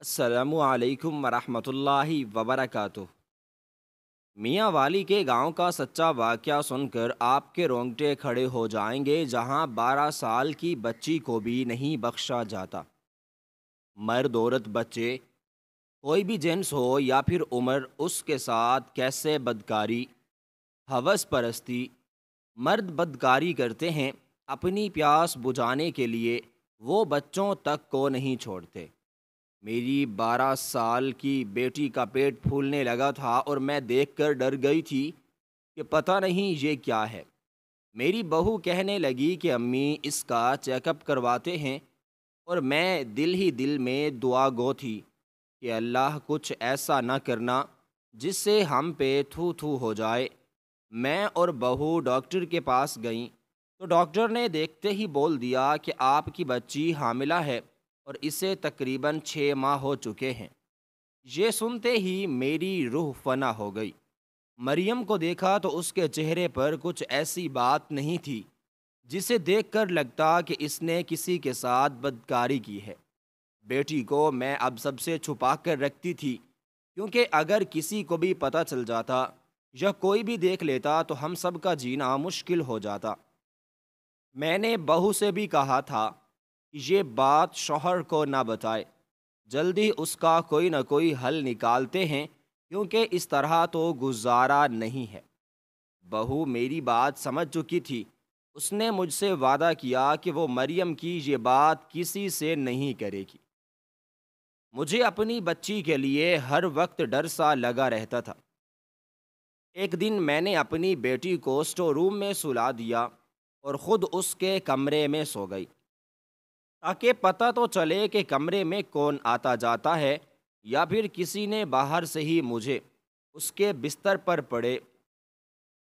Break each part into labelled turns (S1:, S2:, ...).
S1: السلام علیکم ورحمۃ اللہ وبرکاتہ۔ میاں والی کے گاؤں کا سچا واقعہ سن کر آپ کے رونگٹے کھڑے ہو جائیں گے، جہاں 12 سال کی بچی کو بھی نہیں بخشا جاتا۔ مرد عورت بچے، کوئی بھی جنس ہو یا پھر عمر، اس کے ساتھ کیسے بدکاری، ہوس پرستی۔ مرد بدکاری کرتے ہیں اپنی پیاس بجھانے کے لیے، وہ بچوں تک کو نہیں چھوڑتے۔ میری 12 سال کی بیٹی کا پیٹ پھولنے لگا تھا اور میں دیکھ کر ڈر گئی تھی کہ پتہ نہیں یہ کیا ہے۔ میری بہو کہنے لگی کہ امی اس کا چیک اپ کرواتے ہیں، اور میں دل ہی دل میں دعا گو تھی کہ اللہ کچھ ایسا نہ کرنا جس سے ہم پہ تھو تھو ہو جائے۔ میں اور بہو ڈاکٹر کے پاس گئیں تو ڈاکٹر نے دیکھتے ہی بول دیا کہ آپ کی بچی حاملہ ہے اور اسے تقریباً 6 ماہ ہو چکے ہیں۔ یہ سنتے ہی میری روح فنا ہو گئی۔ مریم کو دیکھا تو اس کے چہرے پر کچھ ایسی بات نہیں تھی جسے دیکھ کر لگتا کہ اس نے کسی کے ساتھ بدکاری کی ہے۔ بیٹی کو میں اب سب سے چھپا کر رکھتی تھی، کیونکہ اگر کسی کو بھی پتہ چل جاتا یا کوئی بھی دیکھ لیتا تو ہم سب کا جینا مشکل ہو جاتا۔ میں نے بہو سے بھی کہا تھا کہ یہ بات شوہر کو نہ بتائے، جلدی اس کا کوئی نہ کوئی حل نکالتے ہیں، کیونکہ اس طرح تو گزارا نہیں ہے۔ بہو میری بات سمجھ چکی تھی۔ اس نے مجھ سے وعدہ کیا کہ وہ مریم کی یہ بات کسی سے نہیں کرے گی۔ مجھے اپنی بچی کے لیے ہر وقت ڈر سا لگا رہتا تھا۔ ایک دن میں نے اپنی بیٹی کو اسٹور روم میں سلا دیا اور خود اس کے کمرے میں سو گئی، تاکہ پتہ تو چلے کہ کمرے میں کون آتا جاتا ہے، یا پھر کسی نے باہر سے ہی مجھے اس کے بستر پر پڑے۔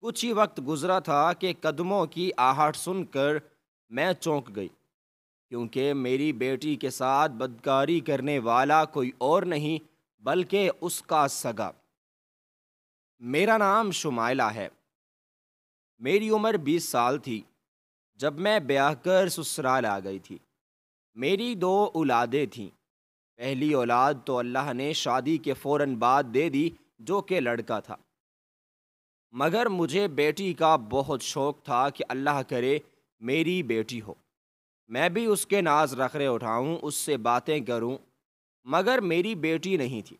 S1: کچھ ہی وقت گزرا تھا کہ قدموں کی آہٹ سن کر میں چونک گئی، کیونکہ میری بیٹی کے ساتھ بدکاری کرنے والا کوئی اور نہیں بلکہ اس کا سگا۔ میرا نام شمائلہ ہے۔ میری عمر 20 سال تھی جب میں بیاہ کر سسرال آ گئی تھی۔ میری 2 اولادیں تھیں۔ پہلی اولاد تو اللہ نے شادی کے فوراً بعد دے دی، جو کہ لڑکا تھا، مگر مجھے بیٹی کا بہت شوق تھا کہ اللہ کرے میری بیٹی ہو، میں بھی اس کے ناز رخرے اٹھاؤں، اس سے باتیں کروں، مگر میری بیٹی نہیں تھی۔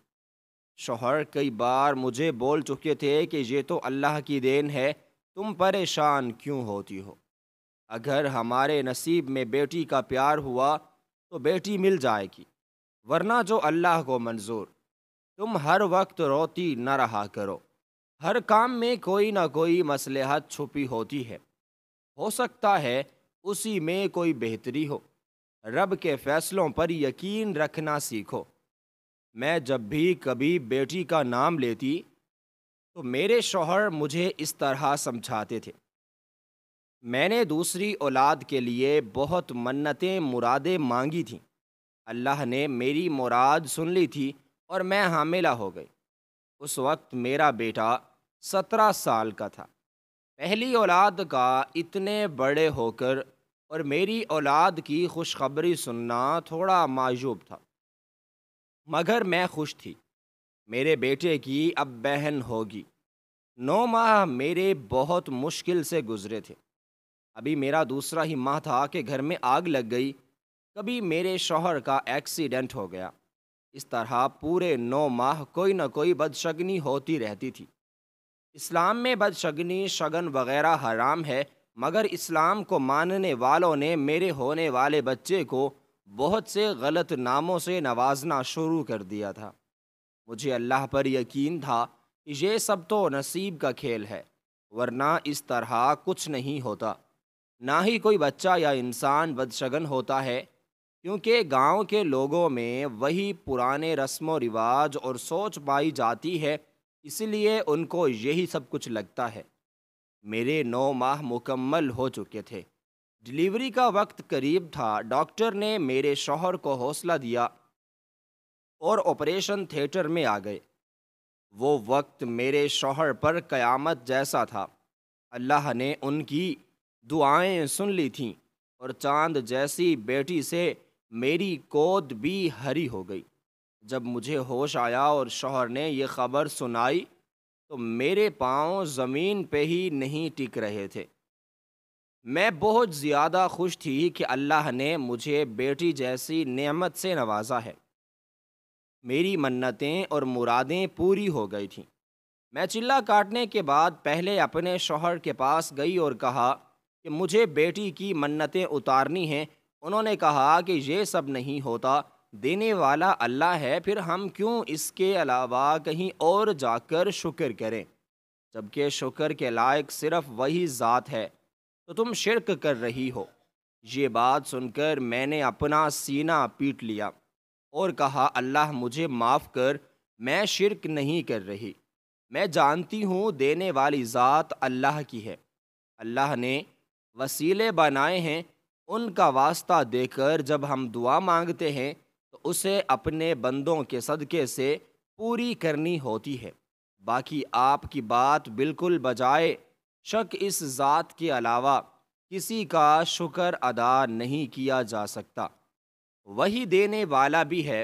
S1: شوہر کئی بار مجھے بول چکے تھے کہ یہ تو اللہ کی دین ہے، تم پریشان کیوں ہوتی ہو؟ اگر ہمارے نصیب میں بیٹی کا پیار ہوا تو بیٹی مل جائے گی، ورنہ جو اللہ کو منظور۔ تم ہر وقت روتی نہ رہا کرو، ہر کام میں کوئی نہ کوئی مصلحت چھپی ہوتی ہے، ہو سکتا ہے اسی میں کوئی بہتری ہو۔ رب کے فیصلوں پر یقین رکھنا سیکھو۔ میں جب بھی کبھی بیٹی کا نام لیتی تو میرے شوہر مجھے اس طرح سمجھاتے تھے۔ میں نے دوسری اولاد کے لیے بہت منتیں مرادیں مانگی تھیں، اللہ نے میری مراد سن لی تھی اور میں حاملہ ہو گئی۔ اس وقت میرا بیٹا 17 سال کا تھا۔ پہلی اولاد کا اتنے بڑے ہو کر اور میری اولاد کی خوشخبری سننا تھوڑا معجوب تھا، مگر میں خوش تھی۔ میرے بیٹے کی اب بہن ہوگی۔ 9 ماہ میرے بہت مشکل سے گزرے تھے۔ ابھی میرا دوسرا ہی ماہ تھا کہ گھر میں آگ لگ گئی، کبھی میرے شوہر کا ایکسیڈنٹ ہو گیا۔ اس طرح پورے 9 ماہ کوئی نہ کوئی بدشگنی ہوتی رہتی تھی۔ اسلام میں بدشگنی، شگن وغیرہ حرام ہے، مگر اسلام کو ماننے والوں نے میرے ہونے والے بچے کو بہت سے غلط ناموں سے نوازنا شروع کر دیا تھا۔ مجھے اللہ پر یقین تھا کہ یہ سب تو نصیب کا کھیل ہے، ورنہ اس طرح کچھ نہیں ہوتا۔ نہ ہی کوئی بچہ یا انسان بدشگن ہوتا ہے، کیونکہ گاؤں کے لوگوں میں وہی پرانے رسم و رواج اور سوچ پائی جاتی ہے، اس لیے ان کو یہی سب کچھ لگتا ہے۔ میرے 9 ماہ مکمل ہو چکے تھے۔ ڈلیوری کا وقت قریب تھا۔ ڈاکٹر نے میرے شوہر کو حوصلہ دیا اور آپریشن تھیٹر میں آ گئے۔ وہ وقت میرے شوہر پر قیامت جیسا تھا۔ اللہ نے ان کی دعائیں سن لی تھیں اور چاند جیسی بیٹی سے میری گود بھی ہری ہو گئی۔ جب مجھے ہوش آیا اور شوہر نے یہ خبر سنائی تو میرے پاؤں زمین پہ ہی نہیں ٹک رہے تھے۔ میں بہت زیادہ خوش تھی کہ اللہ نے مجھے بیٹی جیسی نعمت سے نوازا ہے۔ میری منتیں اور مرادیں پوری ہو گئی تھیں۔ میں چلہ کاٹنے کے بعد پہلے اپنے شوہر کے پاس گئی اور کہا کہ مجھے بیٹی کی منتیں اتارنی ہیں۔ انہوں نے کہا کہ یہ سب نہیں ہوتا، دینے والا اللہ ہے، پھر ہم کیوں اس کے علاوہ کہیں اور جا کر شکر کریں، جبکہ شکر کے لائق صرف وہی ذات ہے، تو تم شرک کر رہی ہو۔ یہ بات سن کر میں نے اپنا سینہ پیٹ لیا اور کہا اللہ مجھے معاف کر، میں شرک نہیں کر رہی، میں جانتی ہوں دینے والی ذات اللہ کی ہے۔ اللہ نے وسیلے بنائے ہیں، ان کا واسطہ دے کر جب ہم دعا مانگتے ہیں تو اسے اپنے بندوں کے صدقے سے پوری کرنی ہوتی ہے۔ باقی آپ کی بات بالکل بجائے شک، اس ذات کے علاوہ کسی کا شکر ادا نہیں کیا جا سکتا۔ وہی دینے والا بھی ہے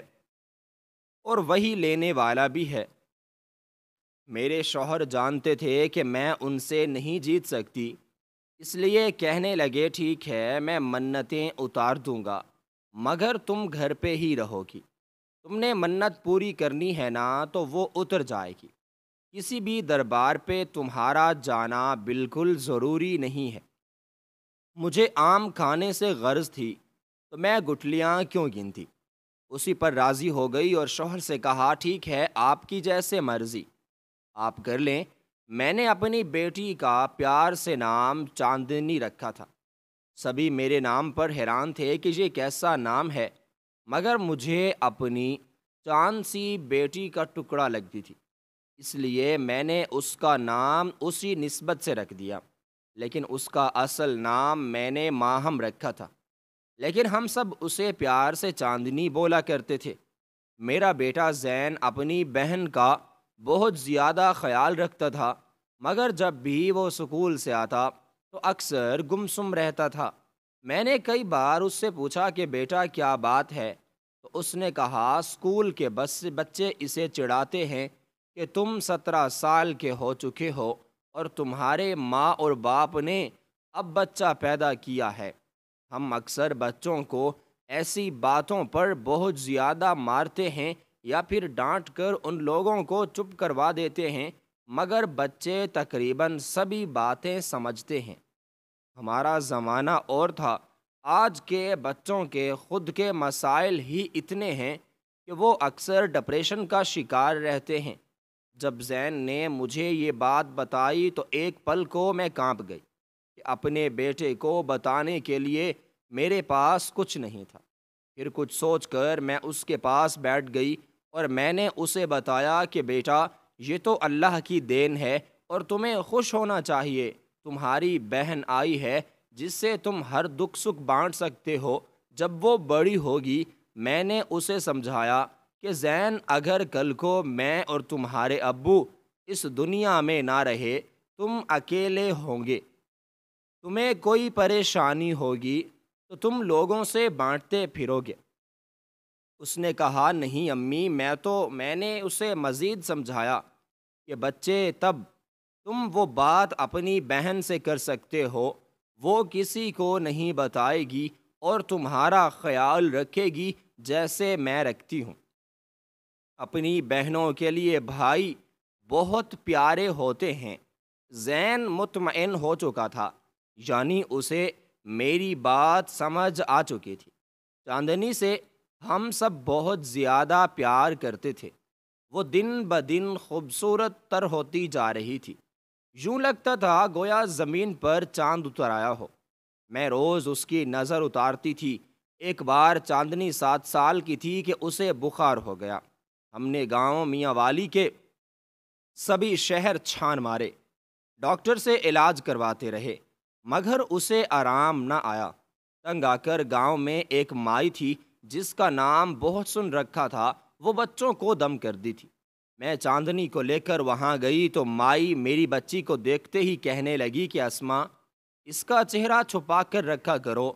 S1: اور وہی لینے والا بھی ہے۔ میرے شوہر جانتے تھے کہ میں ان سے نہیں جیت سکتی، اس لیے کہنے لگے ٹھیک ہے میں منتیں اتار دوں گا، مگر تم گھر پہ ہی رہو گی، تم نے منت پوری کرنی ہے نا تو وہ اتر جائے گی، کسی بھی دربار پہ تمہارا جانا بالکل ضروری نہیں ہے۔ مجھے آم کھانے سے غرض تھی تو میں گٹلیاں کیوں گنتی۔ اسی پر راضی ہو گئی اور شوہر سے کہا ٹھیک ہے آپ کی جیسے مرضی، آپ کر لیں۔ میں نے اپنی بیٹی کا پیار سے نام چاندنی رکھا تھا۔ سبھی میرے نام پر حیران تھے کہ یہ کیسا نام ہے، مگر مجھے اپنی چاند سی بیٹی کا ٹکڑا لگتی تھی، اس لیے میں نے اس کا نام اسی نسبت سے رکھ دیا، لیکن اس کا اصل نام میں نے ماہم رکھا تھا، لیکن ہم سب اسے پیار سے چاندنی بولا کرتے تھے۔ میرا بیٹا زین اپنی بہن کا بہت زیادہ خیال رکھتا تھا، مگر جب بھی وہ اسکول سے آتا تو اکثر گمسم رہتا تھا۔ میں نے کئی بار اس سے پوچھا کہ بیٹا کیا بات ہے، تو اس نے کہا اسکول کے بچے اسے چڑھاتے ہیں کہ تم 17 سال کے ہو چکے ہو اور تمہارے ماں اور باپ نے اب بچہ پیدا کیا ہے۔ ہم اکثر بچوں کو ایسی باتوں پر بہت زیادہ مارتے ہیں یا پھر ڈانٹ کر ان لوگوں کو چپ کروا دیتے ہیں، مگر بچے تقریباً سبھی باتیں سمجھتے ہیں۔ ہمارا زمانہ اور تھا، آج کے بچوں کے خود کے مسائل ہی اتنے ہیں کہ وہ اکثر ڈپریشن کا شکار رہتے ہیں۔ جب زین نے مجھے یہ بات بتائی تو ایک پل کو میں کانپ گئی کہ اپنے بیٹے کو بتانے کے لیے میرے پاس کچھ نہیں تھا۔ پھر کچھ سوچ کر میں اس کے پاس بیٹھ گئی اور میں نے اسے بتایا کہ بیٹا یہ تو اللہ کی دین ہے اور تمہیں خوش ہونا چاہیے، تمہاری بہن آئی ہے جس سے تم ہر دکھ سکھ بانٹ سکتے ہو، جب وہ بڑی ہوگی۔ میں نے اسے سمجھایا کہ زین اگر کل کو میں اور تمہارے ابو اس دنیا میں نہ رہے، تم اکیلے ہوں گے، تمہیں کوئی پریشانی ہوگی تو تم لوگوں سے بانٹتے پھرو گے۔ اس نے کہا نہیں امی، میں نے اسے مزید سمجھایا کہ بچے تب تم وہ بات اپنی بہن سے کر سکتے ہو، وہ کسی کو نہیں بتائے گی اور تمہارا خیال رکھے گی جیسے میں رکھتی ہوں۔ اپنی بہنوں کے لیے بھائی بہت پیارے ہوتے ہیں۔ زین مطمئن ہو چکا تھا، یعنی اسے میری بات سمجھ آ چکی تھی۔ چاندنی سے ہم سب بہت زیادہ پیار کرتے تھے، وہ دن بدن خوبصورت تر ہوتی جا رہی تھی، یوں لگتا تھا گویا زمین پر چاند اتر آیا ہو۔ میں روز اس کی نظر اتارتی تھی۔ ایک بار چاندنی 7 سال کی تھی کہ اسے بخار ہو گیا۔ ہم نے گاؤں میاں والی کے سبھی شہر چھان مارے، ڈاکٹر سے علاج کرواتے رہے، مگر اسے آرام نہ آیا۔ تنگ آ کر گاؤں میں ایک مائی تھی جس کا نام بہت سن رکھا تھا، وہ بچوں کو دم کر دی تھی۔ میں چاندنی کو لے کر وہاں گئی تو مائی میری بچی کو دیکھتے ہی کہنے لگی کہ اسما، اس کا چہرہ چھپا کر رکھا کرو،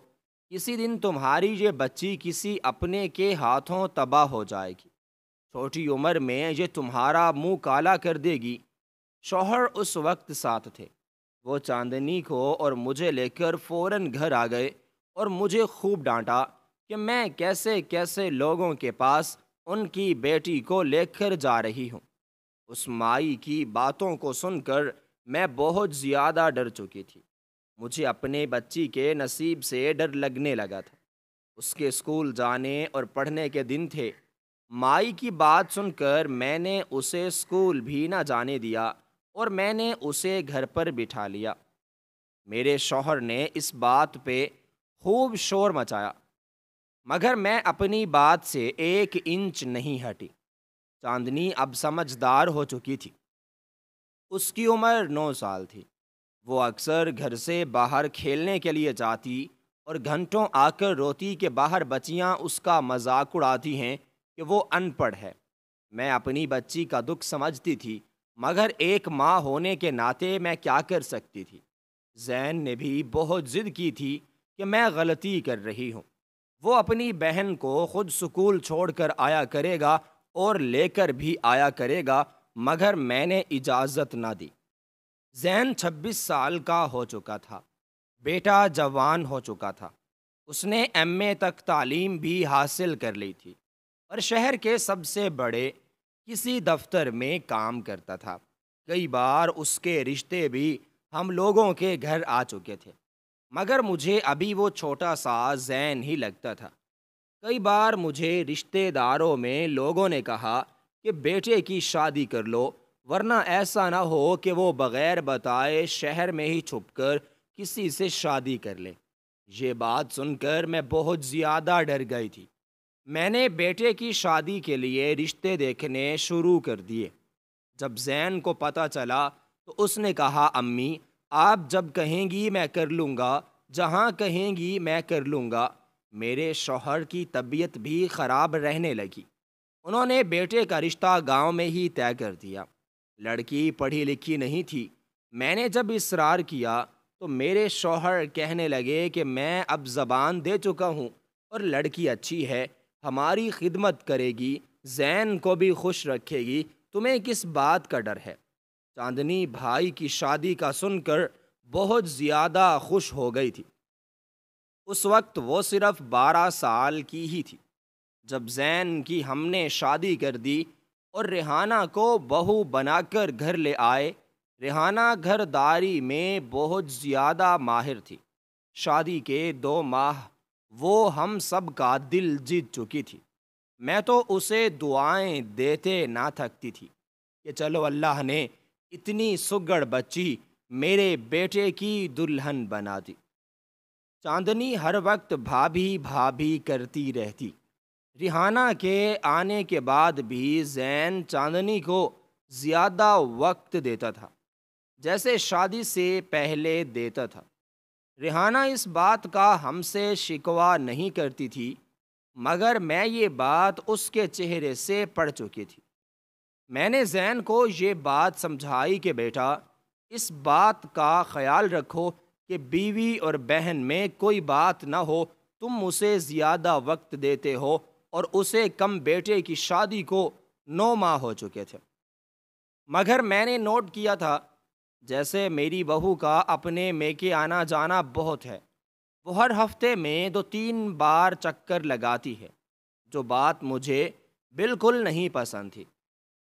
S1: کسی دن تمہاری یہ بچی کسی اپنے کے ہاتھوں تباہ ہو جائے گی۔ چھوٹی عمر میں یہ تمہارا منہ کالا کر دے گی۔ شوہر اس وقت ساتھ تھے۔ وہ چاندنی کو اور مجھے لے کر فوراً گھر آ گئے اور مجھے خوب ڈانٹا کہ میں کیسے کیسے لوگوں کے پاس ان کی بیٹی کو لے کر جا رہی ہوں۔ اس مائی کی باتوں کو سن کر میں بہت زیادہ ڈر چکی تھی۔ مجھے اپنے بچی کے نصیب سے ڈر لگنے لگا تھا۔ اس کے اسکول جانے اور پڑھنے کے دن تھے۔ مائی کی بات سن کر میں نے اسے اسکول بھی نہ جانے دیا اور میں نے اسے گھر پر بٹھا لیا۔ میرے شوہر نے اس بات پہ خوب شور مچایا، مگر میں اپنی بات سے 1 انچ نہیں ہٹی۔ چاندنی اب سمجھدار ہو چکی تھی۔ اس کی عمر 9 سال تھی۔ وہ اکثر گھر سے باہر کھیلنے کے لیے جاتی اور گھنٹوں آ کر روتی کہ باہر بچیاں اس کا مذاق اڑاتی ہیں کہ وہ ان پڑھ ہے۔ میں اپنی بچی کا دکھ سمجھتی تھی، مگر ایک ماں ہونے کے ناطے میں کیا کر سکتی تھی؟ زین نے بھی بہت ضد کی تھی کہ میں غلطی کر رہی ہوں۔ وہ اپنی بہن کو خود سکول چھوڑ کر آیا کرے گا اور لے کر بھی آیا کرے گا، مگر میں نے اجازت نہ دی۔ زین 26 سال کا ہو چکا تھا۔ بیٹا جوان ہو چکا تھا۔ اس نے ایم اے تک تعلیم بھی حاصل کر لی تھی اور شہر کے سب سے بڑے کسی دفتر میں کام کرتا تھا۔ کئی بار اس کے رشتے بھی ہم لوگوں کے گھر آ چکے تھے، مگر مجھے ابھی وہ چھوٹا سا زین ہی لگتا تھا۔ کئی بار مجھے رشتے داروں میں لوگوں نے کہا کہ بیٹے کی شادی کر لو، ورنہ ایسا نہ ہو کہ وہ بغیر بتائے شہر میں ہی چھپ کر کسی سے شادی کر لے۔ یہ بات سن کر میں بہت زیادہ ڈر گئی تھی۔ میں نے بیٹے کی شادی کے لیے رشتے دیکھنے شروع کر دیے۔ جب زین کو پتہ چلا تو اس نے کہا، امی آپ جب کہیں گی میں کر لوں گا، جہاں کہیں گی میں کر لوں گا۔ میرے شوہر کی طبیعت بھی خراب رہنے لگی۔ انہوں نے بیٹے کا رشتہ گاؤں میں ہی طے کر دیا۔ لڑکی پڑھی لکھی نہیں تھی۔ میں نے جب اصرار کیا تو میرے شوہر کہنے لگے کہ میں اب زبان دے چکا ہوں اور لڑکی اچھی ہے، ہماری خدمت کرے گی، زین کو بھی خوش رکھے گی، تمہیں کس بات کا ڈر ہے؟ چاندنی بھائی کی شادی کا سن کر بہت زیادہ خوش ہو گئی تھی۔ اس وقت وہ صرف 12 سال کی ہی تھی۔ جب زین کی ہم نے شادی کر دی اور ریحانہ کو بہو بنا کر گھر لے آئے۔ ریحانہ گھرداری میں بہت زیادہ ماہر تھی۔ شادی کے 2 ماہ وہ ہم سب کا دل جیت چکی تھی۔ میں تو اسے دعائیں دیتے نہ تھکتی تھی کہ چلو اللہ نے اتنی سگڑ بچی میرے بیٹے کی دلہن بنا دی۔ چاندنی ہر وقت بھابھی بھابھی کرتی رہتی۔ ریحانہ کے آنے کے بعد بھی زین چاندنی کو زیادہ وقت دیتا تھا جیسے شادی سے پہلے دیتا تھا۔ ریحانہ اس بات کا ہم سے شکوہ نہیں کرتی تھی، مگر میں یہ بات اس کے چہرے سے پڑھ چکی تھی۔ میں نے زین کو یہ بات سمجھائی کہ بیٹا اس بات کا خیال رکھو کہ بیوی اور بہن میں کوئی بات نہ ہو، تم اسے زیادہ وقت دیتے ہو اور اسے کم بیٹے کی شادی کو 9 ماہ ہو چکے تھے۔ مگر میں نے نوٹ کیا تھا جیسے میری بہو کا اپنے میکے آنا جانا بہت ہے۔ وہ ہر ہفتے میں 2-3 بار چکر لگاتی ہے، جو بات مجھے بالکل نہیں پسند تھی۔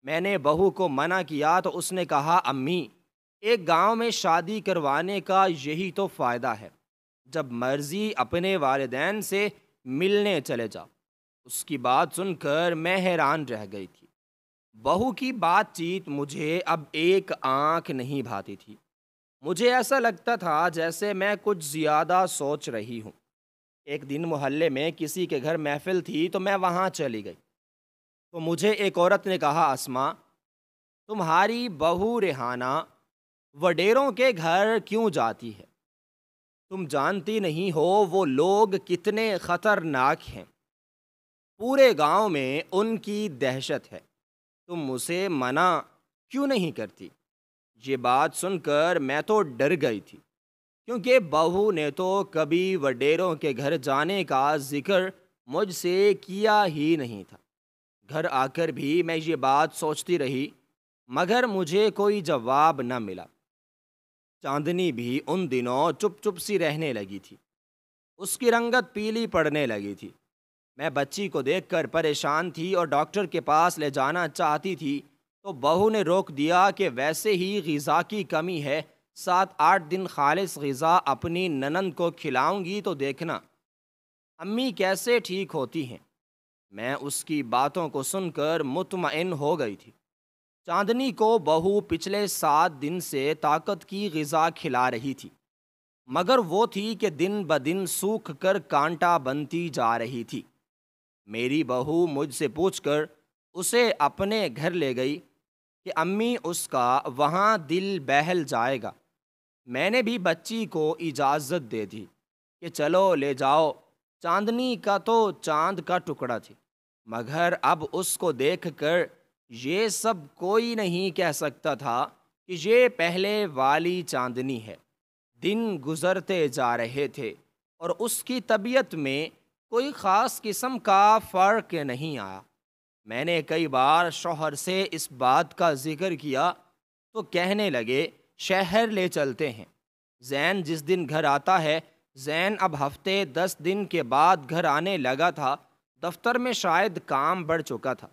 S1: میں نے بہو کو منع کیا تو اس نے کہا، امی ایک گاؤں میں شادی کروانے کا یہی تو فائدہ ہے، جب مرضی اپنے والدین سے ملنے چلے جاؤ۔ اس کی بات سن کر میں حیران رہ گئی تھی۔ بہو کی بات چیت مجھے اب ایک آنکھ نہیں بھاتی تھی۔ مجھے ایسا لگتا تھا جیسے میں کچھ زیادہ سوچ رہی ہوں۔ ایک دن محلے میں کسی کے گھر محفل تھی تو میں وہاں چلی گئی تو مجھے ایک عورت نے کہا، اسما تمہاری بہو ریحانہ وڈیروں کے گھر کیوں جاتی ہے؟ تم جانتی نہیں ہو وہ لوگ کتنے خطرناک ہیں، پورے گاؤں میں ان کی دہشت ہے، تم اسے منع کیوں نہیں کرتی؟ یہ بات سن کر میں تو ڈر گئی تھی، کیونکہ بہو نے تو کبھی وڈیروں کے گھر جانے کا ذکر مجھ سے کیا ہی نہیں تھا۔ گھر آ کر بھی میں یہ بات سوچتی رہی، مگر مجھے کوئی جواب نہ ملا۔ چاندنی بھی ان دنوں چپ چپ سی رہنے لگی تھی، اس کی رنگت پیلی پڑنے لگی تھی۔ میں بچی کو دیکھ کر پریشان تھی اور ڈاکٹر کے پاس لے جانا چاہتی تھی تو بہو نے روک دیا کہ ویسے ہی غذا کی کمی ہے، 7-8 دن خالص غذا اپنی ننند کو کھلاؤں گی تو دیکھنا امی کیسے ٹھیک ہوتی ہیں۔ میں اس کی باتوں کو سن کر مطمئن ہو گئی تھی۔ چاندنی کو بہو پچھلے 7 دن سے طاقت کی غذا کھلا رہی تھی، مگر وہ تھی کہ دن بدن سوکھ کر کانٹا بنتی جا رہی تھی۔ میری بہو مجھ سے پوچھ کر اسے اپنے گھر لے گئی کہ امی اس کا وہاں دل بہل جائے گا۔ میں نے بھی بچی کو اجازت دے دی کہ چلو لے جاؤ۔ چاندنی کا تو چاند کا ٹکڑا تھی، مگر اب اس کو دیکھ کر یہ سب کوئی نہیں کہہ سکتا تھا کہ یہ پہلے والی چاندنی ہے۔ دن گزرتے جا رہے تھے اور اس کی طبیعت میں کوئی خاص قسم کا فرق نہیں آیا۔ میں نے کئی بار شوہر سے اس بات کا ذکر کیا تو کہنے لگے شہر لے چلتے ہیں۔ زین جس دن گھر آتا ہے، زین اب ہفتے 10 دن کے بعد گھر آنے لگا تھا۔ دفتر میں شاید کام بڑھ چکا تھا۔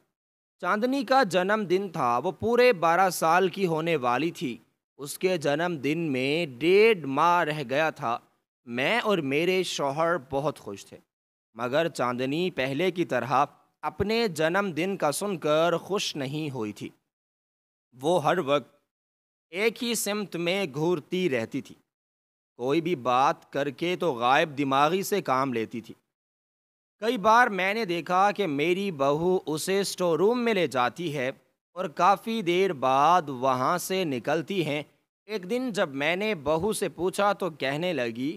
S1: چاندنی کا جنم دن تھا، وہ پورے 12 سال کی ہونے والی تھی۔ اس کے جنم دن میں 1.5 ماہ رہ گیا تھا۔ میں اور میرے شوہر بہت خوش تھے، مگر چاندنی پہلے کی طرح اپنے جنم دن کا سن کر خوش نہیں ہوئی تھی۔ وہ ہر وقت ایک ہی سمت میں گھورتی رہتی تھی، کوئی بھی بات کر کے تو غائب دماغی سے کام لیتی تھی۔ کئی بار میں نے دیکھا کہ میری بہو اسے اسٹور روم میں لے جاتی ہے اور کافی دیر بعد وہاں سے نکلتی ہیں۔ ایک دن جب میں نے بہو سے پوچھا تو کہنے لگی،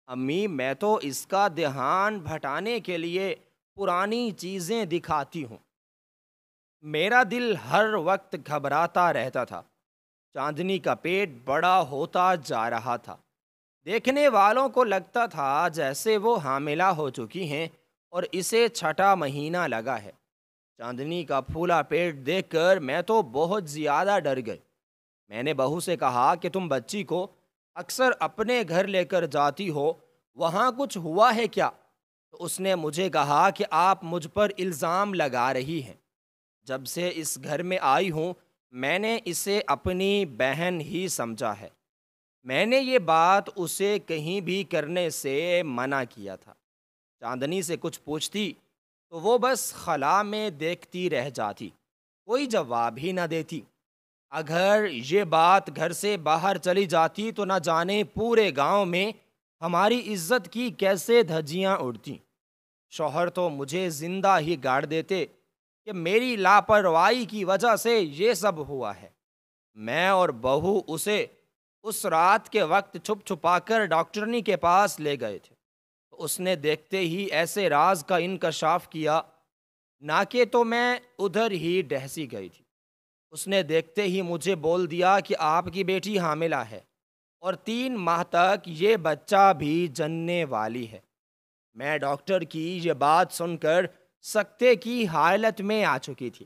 S1: امی میں تو اس کا دھیان بھٹانے کے لیے پرانی چیزیں دکھاتی ہوں۔ میرا دل ہر وقت گھبراتا رہتا تھا۔ چاندنی کا پیٹ بڑا ہوتا جا رہا تھا۔ دیکھنے والوں کو لگتا تھا جیسے وہ حاملہ ہو چکی ہیں اور اسے 6واں مہینہ لگا ہے۔ چاندنی کا پھولا پیٹ دیکھ کر میں تو بہت زیادہ ڈر گئی۔ میں نے بہو سے کہا کہ تم بچی کو اکثر اپنے گھر لے کر جاتی ہو، وہاں کچھ ہوا ہے کیا؟ تو اس نے مجھے کہا کہ آپ مجھ پر الزام لگا رہی ہیں۔ جب سے اس گھر میں آئی ہوں میں نے اسے اپنی بہن ہی سمجھا ہے۔ میں نے یہ بات اسے کہیں بھی کرنے سے منع کیا تھا۔ چاندنی سے کچھ پوچھتی تو وہ بس خلا میں دیکھتی رہ جاتی، کوئی جواب ہی نہ دیتی۔ اگر یہ بات گھر سے باہر چلی جاتی تو نہ جانے پورے گاؤں میں ہماری عزت کی کیسے دھجیاں اڑتی۔ شوہر تو مجھے زندہ ہی گاڑ دیتے کہ میری لاپرواہی کی وجہ سے یہ سب ہوا ہے۔ میں اور بہو اسے اس رات کے وقت چھپ چھپا کر ڈاکٹرنی کے پاس لے گئے تھے، تو اس نے دیکھتے ہی ایسے راز کا انکشاف کیا نہ کہ تو میں ادھر ہی ڈہسی گئی تھی۔ اس نے دیکھتے ہی مجھے بول دیا کہ آپ کی بیٹی حاملہ ہے اور 3 ماہ تک یہ بچہ بھی جننے والی ہے۔ میں ڈاکٹر کی یہ بات سن کر سکتے کی حالت میں آ چکی تھی۔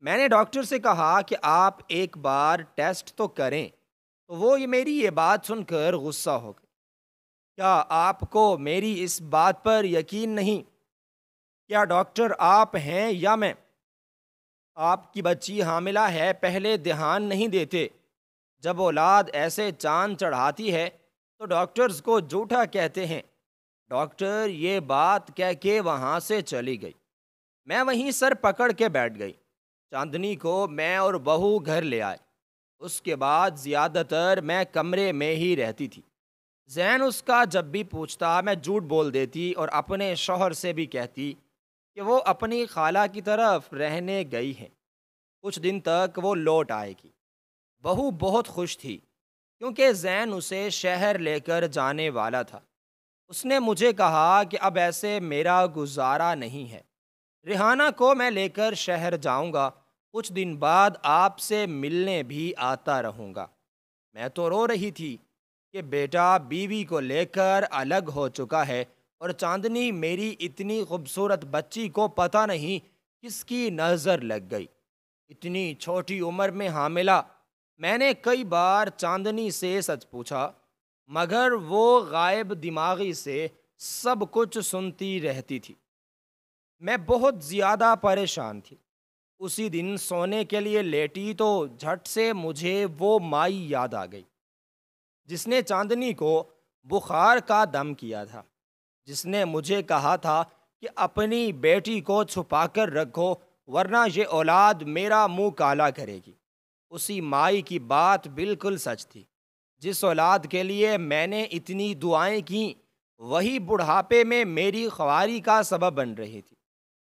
S1: میں نے ڈاکٹر سے کہا کہ آپ ایک بار ٹیسٹ تو کریں، تو وہ میری یہ بات سن کر غصہ ہو گئے۔ کیا آپ کو میری اس بات پر یقین نہیں؟ کیا ڈاکٹر آپ ہیں یا میں؟ آپ کی بچی حاملہ ہے، پہلے دھیان نہیں دیتے۔ جب اولاد ایسے چاند چڑھاتی ہے تو ڈاکٹرز کو جھوٹا کہتے ہیں۔ ڈاکٹر یہ بات کہہ کے وہاں سے چلی گئی۔ میں وہیں سر پکڑ کے بیٹھ گئی۔ چاندنی کو میں اور بہو گھر لے آئے۔ اس کے بعد زیادہ تر میں کمرے میں ہی رہتی تھی۔ زین اس کا جب بھی پوچھتا میں جھوٹ بول دیتی اور اپنے شوہر سے بھی کہتی کہ وہ اپنی خالہ کی طرف رہنے گئی ہیں، کچھ دن تک وہ لوٹ آئے گی۔ بہو بہت خوش تھی کیونکہ زین اسے شہر لے کر جانے والا تھا۔ اس نے مجھے کہا کہ اب ایسے میرا گزارا نہیں ہے، ریحانہ کو میں لے کر شہر جاؤں گا، کچھ دن بعد آپ سے ملنے بھی آتا رہوں گا۔ میں تو رو رہی تھی کہ بیٹا بیوی کو لے کر الگ ہو چکا ہے اور چاندنی میری اتنی خوبصورت بچی کو پتہ نہیں کس کی نظر لگ گئی۔ اتنی چھوٹی عمر میں حاملہ۔ میں نے کئی بار چاندنی سے سچ پوچھا، مگر وہ غائب دماغی سے سب کچھ سنتی رہتی تھی۔ میں بہت زیادہ پریشان تھی۔ اسی دن سونے کے لیے لیٹی تو جھٹ سے مجھے وہ مائی یاد آ گئی جس نے چاندنی کو بخار کا دم کیا تھا، جس نے مجھے کہا تھا کہ اپنی بیٹی کو چھپا کر رکھو ورنہ یہ اولاد میرا منہ کالا کرے گی۔ اسی مائی کی بات بالکل سچ تھی۔ جس اولاد کے لیے میں نے اتنی دعائیں کیں وہی بڑھاپے میں میری خواری کا سبب بن رہی تھی۔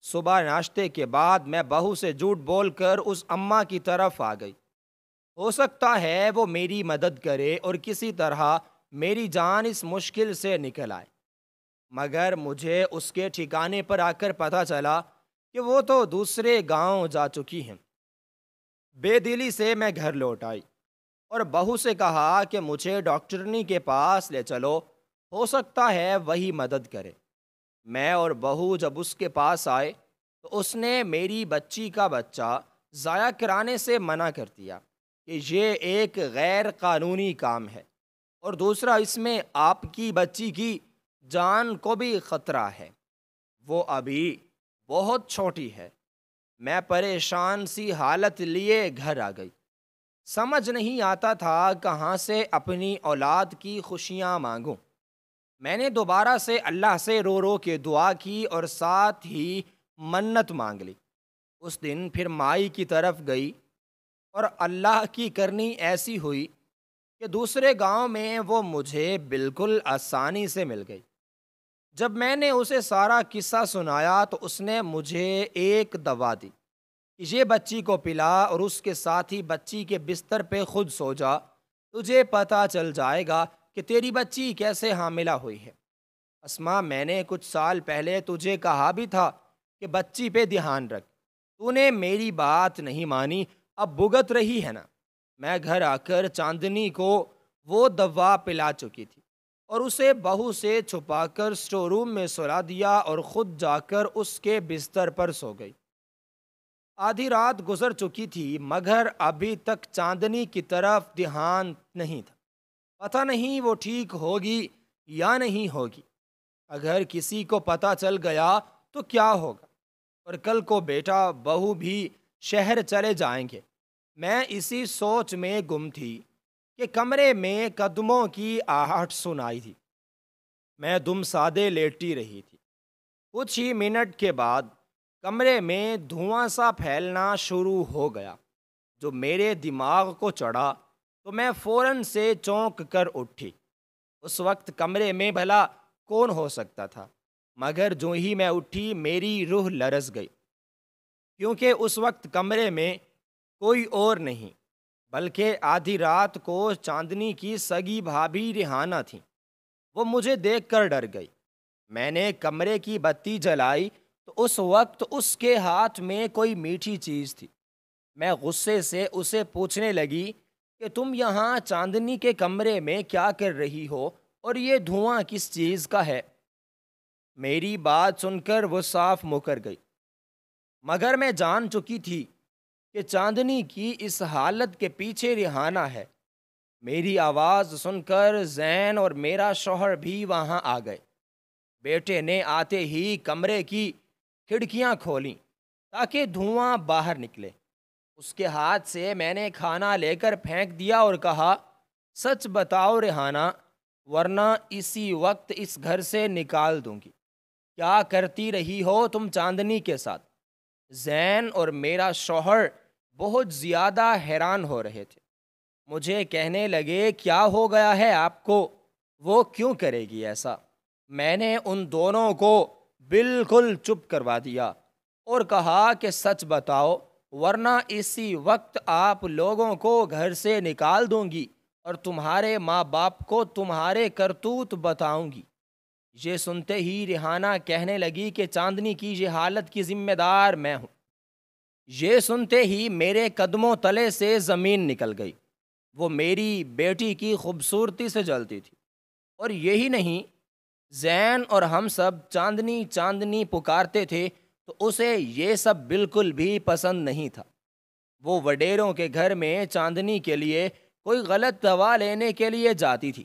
S1: صبح ناشتے کے بعد میں بہو سے جھوٹ بول کر اس اماں کی طرف آ گئی۔ ہو سکتا ہے وہ میری مدد کرے اور کسی طرح میری جان اس مشکل سے نکل آئے، مگر مجھے اس کے ٹھکانے پر آ کر پتہ چلا کہ وہ تو دوسرے گاؤں جا چکی ہیں۔ بے دلی سے میں گھر لوٹ آئی اور بہو سے کہا کہ مجھے ڈاکٹرنی کے پاس لے چلو، ہو سکتا ہے وہی مدد کرے۔ میں اور بہو جب اس کے پاس آئے تو اس نے میری بچی کا بچہ ضائع کرانے سے منع کر دیا کہ یہ ایک غیر قانونی کام ہے، اور دوسرا اس میں آپ کی بچی کی جان کو بھی خطرہ ہے، وہ ابھی بہت چھوٹی ہے۔ میں پریشان سی حالت لیے گھر آ گئی۔ سمجھ نہیں آتا تھا کہاں سے اپنی اولاد کی خوشیاں مانگوں۔ میں نے دوبارہ سے اللہ سے رو رو کے دعا کی اور ساتھ ہی منت مانگ لی۔ اس دن پھر مائی کی طرف گئی اور اللہ کی کرنی ایسی ہوئی کہ دوسرے گاؤں میں وہ مجھے بالکل آسانی سے مل گئی۔ جب میں نے اسے سارا قصہ سنایا تو اس نے مجھے ایک دوا دی کہ یہ بچی کو پلا اور اس کے ساتھ ہی بچی کے بستر پہ خود سو جا، تجھے پتہ چل جائے گا کہ تیری بچی کیسے حاملہ ہوئی ہے۔ اسما، میں نے کچھ سال پہلے تجھے کہا بھی تھا کہ بچی پہ دھیان رکھ، تو نے میری بات نہیں مانی، اب بھگت رہی ہے نا۔ میں گھر آ کر چاندنی کو وہ دوا پلا چکی تھی اور اسے بہو سے چھپا کر اسٹور روم میں سلا دیا اور خود جا کر اس کے بستر پر سو گئی۔ آدھی رات گزر چکی تھی مگر ابھی تک چاندنی کی طرف دھیان نہیں تھا۔ پتہ نہیں وہ ٹھیک ہوگی یا نہیں ہوگی۔ اگر کسی کو پتہ چل گیا تو کیا ہوگا، اور کل کو بیٹا بہو بھی شہر چلے جائیں گے۔ میں اسی سوچ میں گم تھی کہ کمرے میں قدموں کی آہٹ سنائی تھی۔ میں دم سادے لیٹی رہی تھی۔ کچھ ہی منٹ کے بعد کمرے میں دھواں سا پھیلنا شروع ہو گیا جو میرے دماغ کو چڑھا تو میں فوراً سے چونک کر اٹھی۔ اس وقت کمرے میں بھلا کون ہو سکتا تھا، مگر جو ہی میں اٹھی میری روح لرز گئی، کیونکہ اس وقت کمرے میں کوئی اور نہیں بلکہ آدھی رات کو چاندنی کی سگی بھابھی ریحانہ تھیں۔ وہ مجھے دیکھ کر ڈر گئی۔ میں نے کمرے کی بتی جلائی تو اس وقت اس کے ہاتھ میں کوئی میٹھی چیز تھی۔ میں غصے سے اسے پوچھنے لگی کہ تم یہاں چاندنی کے کمرے میں کیا کر رہی ہو اور یہ دھواں کس چیز کا ہے؟ میری بات سن کر وہ صاف مکر گئی، مگر میں جان چکی تھی کہ چاندنی کی اس حالت کے پیچھے ریحانہ ہے۔ میری آواز سن کر زین اور میرا شوہر بھی وہاں آ گئے۔ بیٹے نے آتے ہی کمرے کی کھڑکیاں کھولیں تاکہ دھواں باہر نکلے۔ اس کے ہاتھ سے میں نے کھانا لے کر پھینک دیا اور کہا، سچ بتاؤ ریحانہ، ورنہ اسی وقت اس گھر سے نکال دوں گی۔ کیا کرتی رہی ہو تم چاندنی کے ساتھ؟ زین اور میرا شوہر بہت زیادہ حیران ہو رہے تھے۔ مجھے کہنے لگے، کیا ہو گیا ہے آپ کو؟ وہ کیوں کرے گی ایسا؟ میں نے ان دونوں کو بالکل چپ کروا دیا اور کہا کہ سچ بتاؤ ورنہ اسی وقت آپ لوگوں کو گھر سے نکال دوں گی اور تمہارے ماں باپ کو تمہارے کرتوت بتاؤں گی۔ یہ سنتے ہی ریحانہ کہنے لگی کہ چاندنی کی یہ حالت کی ذمہ دار میں ہوں۔ یہ سنتے ہی میرے قدموں تلے سے زمین نکل گئی۔ وہ میری بیٹی کی خوبصورتی سے جلتی تھی، اور یہی نہیں، زین اور ہم سب چاندنی چاندنی پکارتے تھے تو اسے یہ سب بالکل بھی پسند نہیں تھا۔ وہ وڈیروں کے گھر میں چاندنی کے لیے کوئی غلط دوا لینے کے لیے جاتی تھی،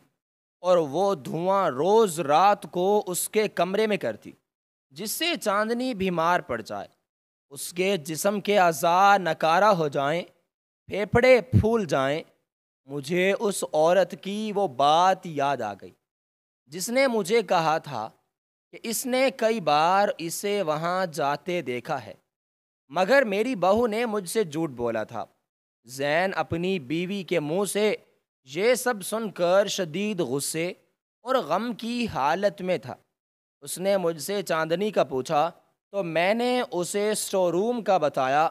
S1: اور وہ دھواں روز رات کو اس کے کمرے میں کرتی، جس سے چاندنی بیمار پڑ جائے، اس کے جسم کے اعضاء نکارہ ہو جائیں، پھیپھڑے پھول جائیں۔ مجھے اس عورت کی وہ بات یاد آ گئی جس نے مجھے کہا تھا کہ اس نے کئی بار اسے وہاں جاتے دیکھا ہے، مگر میری بہو نے مجھ سے جھوٹ بولا تھا۔ زین اپنی بیوی کے منہ سے یہ سب سن کر شدید غصے اور غم کی حالت میں تھا۔ اس نے مجھ سے چاندنی کا پوچھا تو میں نے اسے اسٹور روم کا بتایا۔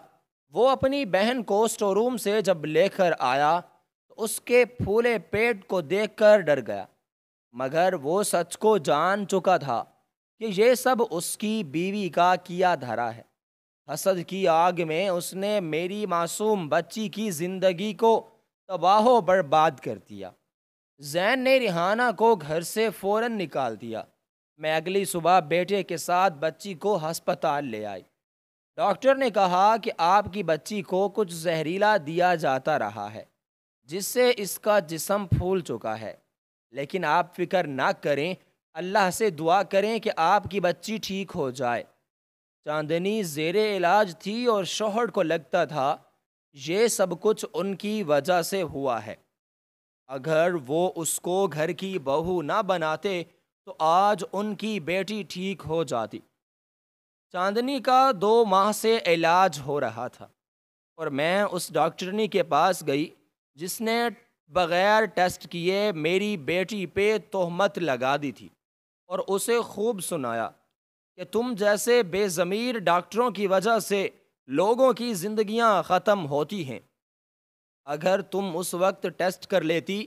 S1: وہ اپنی بہن کو اسٹور روم سے جب لے کر آیا تو اس کے پھولے پیٹ کو دیکھ کر ڈر گیا، مگر وہ سچ کو جان چکا تھا کہ یہ سب اس کی بیوی کا کیا دھرا ہے۔ حسد کی آگ میں اس نے میری معصوم بچی کی زندگی کو تباہ و برباد کر دیا۔ زین نے ریحانہ کو گھر سے فوراً نکال دیا۔ میں اگلی صبح بیٹے کے ساتھ بچی کو ہسپتال لے آئی۔ ڈاکٹر نے کہا کہ آپ کی بچی کو کچھ زہریلا دیا جاتا رہا ہے، جس سے اس کا جسم پھول چکا ہے، لیکن آپ فکر نہ کریں، اللہ سے دعا کریں کہ آپ کی بچی ٹھیک ہو جائے۔ چاندنی زیر علاج تھی اور شوہر کو لگتا تھا یہ سب کچھ ان کی وجہ سے ہوا ہے۔ اگر وہ اس کو گھر کی بہو نہ بناتے تو آج ان کی بیٹی ٹھیک ہو جاتی۔ چاندنی کا 2 ماہ سے علاج ہو رہا تھا، اور میں اس ڈاکٹرنی کے پاس گئی جس نے بغیر ٹیسٹ کیے میری بیٹی پہ تہمت لگا دی تھی، اور اسے خوب سنایا کہ تم جیسے بے ضمیر ڈاکٹروں کی وجہ سے لوگوں کی زندگیاں ختم ہوتی ہیں۔ اگر تم اس وقت ٹیسٹ کر لیتی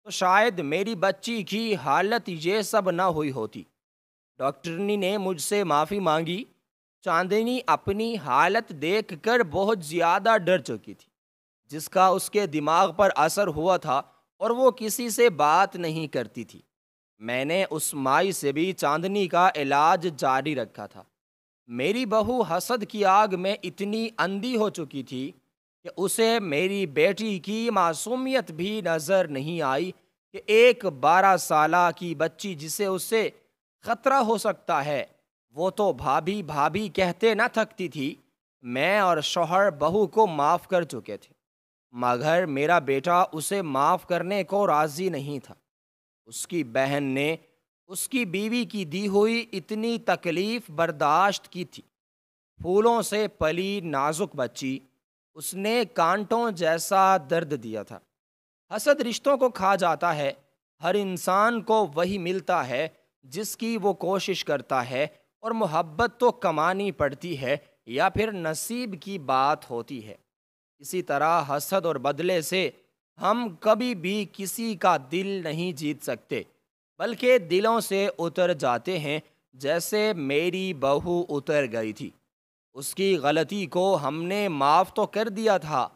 S1: تو شاید میری بچی کی حالت یہ سب نہ ہوئی ہوتی۔ ڈاکٹرنی نے مجھ سے معافی مانگی۔ چاندنی اپنی حالت دیکھ کر بہت زیادہ ڈر چکی تھی، جس کا اس کے دماغ پر اثر ہوا تھا، اور وہ کسی سے بات نہیں کرتی تھی۔ میں نے اس مائی سے بھی چاندنی کا علاج جاری رکھا تھا۔ میری بہو حسد کی آگ میں اتنی اندھی ہو چکی تھی کہ اسے میری بیٹی کی معصومیت بھی نظر نہیں آئی کہ ایک 12 سالہ کی بچی جسے اس سے خطرہ ہو سکتا ہے، وہ تو بھابھی بھابھی کہتے نہ تھکتی تھی۔ میں اور شوہر بہو کو معاف کر چکے تھے، مگر میرا بیٹا اسے معاف کرنے کو راضی نہیں تھا۔ اس کی بہن نے اس کی بیوی کی دی ہوئی اتنی تکلیف برداشت کی تھی۔ پھولوں سے پلی نازک بچی، اس نے کانٹوں جیسا درد دیا تھا۔ حسد رشتوں کو کھا جاتا ہے۔ ہر انسان کو وہی ملتا ہے جس کی وہ کوشش کرتا ہے، اور محبت تو کمانی پڑتی ہے یا پھر نصیب کی بات ہوتی ہے۔ اسی طرح حسد اور بدلے سے ہم کبھی بھی کسی کا دل نہیں جیت سکتے، بلکہ دلوں سے اتر جاتے ہیں، جیسے میری بہو اتر گئی تھی۔ اس کی غلطی کو ہم نے معاف تو کر دیا تھا،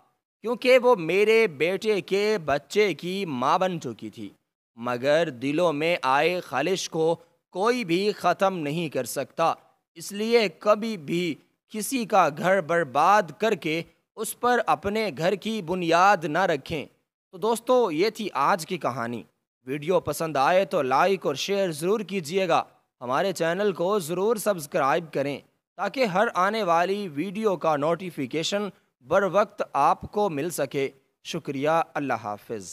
S1: کیونکہ وہ میرے بیٹے کے بچے کی ماں بن چکی تھی، مگر دلوں میں آئے خلش کو کوئی بھی ختم نہیں کر سکتا۔ اس لیے کبھی بھی کسی کا گھر برباد کر کے اس پر اپنے گھر کی بنیاد نہ رکھیں۔ تو دوستو، یہ تھی آج کی کہانی۔ ویڈیو پسند آئے تو لائک اور شیئر ضرور کیجیے گا۔ ہمارے چینل کو ضرور سبسکرائب کریں تاکہ ہر آنے والی ویڈیو کا نوٹیفیکیشن بر وقت آپ کو مل سکے۔ شکریہ۔ اللہ حافظ۔